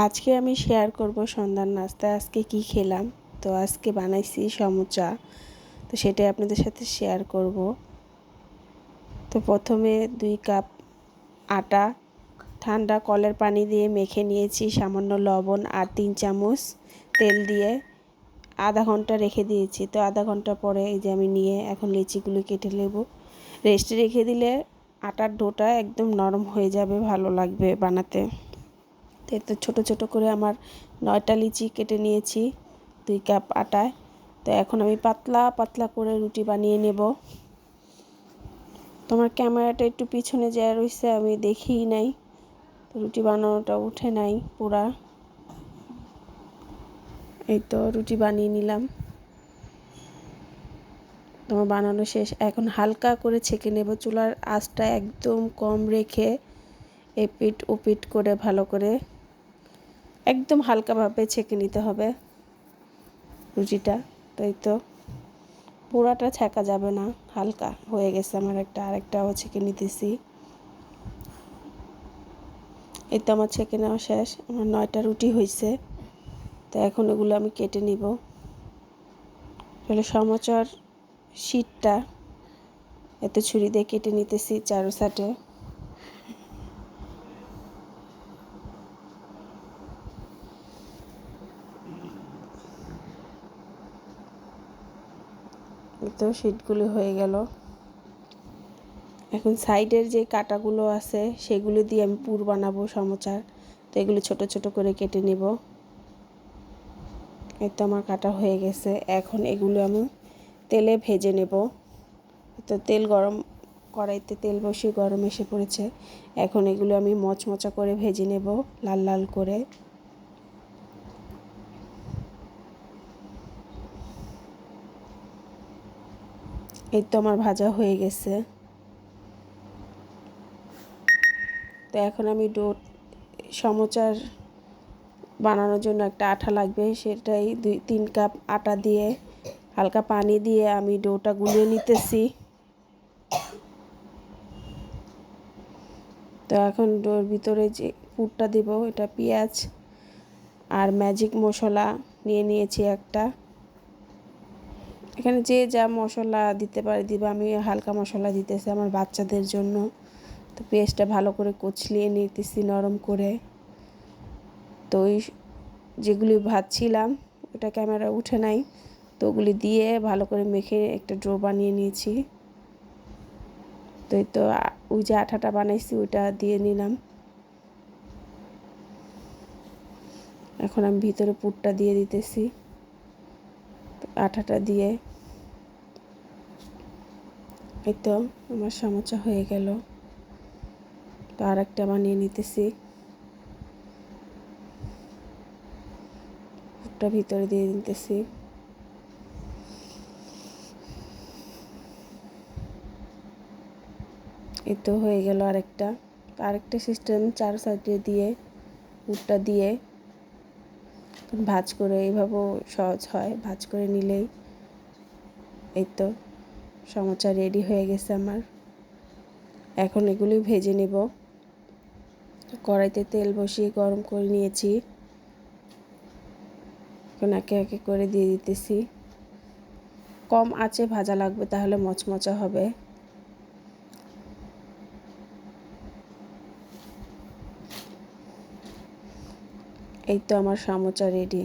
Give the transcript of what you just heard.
আজকে আমি শেয়ার করব সন্ধ্যার নাস্তায় আজকে কি খেলাম। তো আজকে বানাইছি সমুচা, তো সেটাই আপনাদের সাথে শেয়ার করব। তো প্রথমে 2 কাপ আটা ঠান্ডা কলের পানি দিয়ে মেখে নিয়েছি, সামান্য লবণ আর 3 চামচ তেল দিয়ে আধা ঘন্টা রেখে দিয়েছি। তো আধা ঘন্টা পরে এই যে আমি নিয়ে এখন লিচিগুলো কেটে নেব। রেস্টে রেখে দিলে আটার ডোটা একদম নরম হয়ে যাবে, ভালো লাগবে বানাতে। তো ছোট ছোট করে আমার 9টা লিচি কেটে নিয়েছি 2 কাপ আটায়। তো এখন আমি পাতলা পাতলা করে রুটি বানিয়ে নেব। তোমার ক্যামেরাটা একটু পিছনে যায় রয়েছে, আমি দেখিই নাই, তো রুটি বানানোটা উঠে নাই পুরা। এই তো রুটি বানিয়ে নিলাম, তোমার বানানো শেষ। এখন হালকা করে ছেঁকে নেব, চুলার আঁচটা একদম কম রেখে এপিট ওপিট করে ভালো করে একদম হালকাভাবে ছেঁকে নিতে হবে রুটিটা। তাই তো পুরাটা ছেঁকা যাবে না, হালকা হয়ে গেছে আমার। আরেকটাও ছেঁকে নিতেছি। এই তো আমার ছেঁকে নেওয়া শেষ, আমার 9টা রুটি হয়েছে। তো এখন এগুলো আমি কেটে নিব। তাহলে সমোচার শীটটা এত ছুরি দিয়ে কেটে নিতেছি চারো সাইডে। তো শীটগুলো হয়ে গেল। এখন সাইডের যে কাটাগুলো আছে সেগুলো দিয়ে আমি পুর বানাবো সমোচার। তো এগুলো ছোট ছোট করে কেটে নেব। এই তো আমার কাটা হয়ে গেছে। এখন এগুলো আমি তেলে ভেজে নেব। তো তেল গরম, কড়াইতে তেল বসিয়ে গরম এসে পড়েছে। এখন এগুলো আমি মচমচা করে ভেজে নেব, লাল লাল করে। এই তো আমার ভাজা হয়ে গেছে। তো এখন আমি সমোচার বানানোর জন্য একটা আঠা লাগবে, সেটাই 2-3 কাপ আটা দিয়ে হালকা পানি দিয়ে আমি ডোটা গুলিয়ে নিতেছি। তো এখন ডোর ভিতরে যে পুরটা দেব, এটা পেঁয়াজ আর ম্যাজিক মশলা নিয়ে নিয়েছি একটা। এখানে যে যা মশলা দিতে পারে দিবা, আমি হালকা মশলা দিতেছি আমার বাচ্চাদের জন্য। তো পেঁয়াজটা ভালো করে কচলিয়ে নিতেছি নরম করে। তো ওই যেগুলি ভাজছিলাম ওটা ক্যামেরা উঠে নাই, তো ওগুলি দিয়ে ভালো করে মেখে একটা ডো বানিয়ে নিয়েছি। তো এই তো ওই যে আঠাটা বানাইছি ওইটা দিয়ে নিলাম। এখন আমি ভিতরে পুরটা দিয়ে দিতেছি আঠাটা দিয়ে। এই তো আমার সমোচা হয়ে গেল। তো আর একটা বানিয়ে নিতেছি, পুরটা ভিতরে দিয়ে দিতেছি। এই তো হয়ে গেল আরেকটা সিস্টেম, 4 সাইডে দিয়ে পুরটা দিয়ে ভাঁজ করে, এইভাবেও সহজ হয়, ভাঁজ করে নিলেই। এই তো সমোচা রেডি হয়ে গেছে আমার। এখন এগুলি ভেজে নেব। কড়াইতে তেল বসিয়ে গরম করে নিয়েছি, এখন একে একে করে দিয়ে দিতেছি। কম আঁচে ভাজা লাগবে, তাহলে মচমচা হবে। এই তো আমার সমোচা রেডি।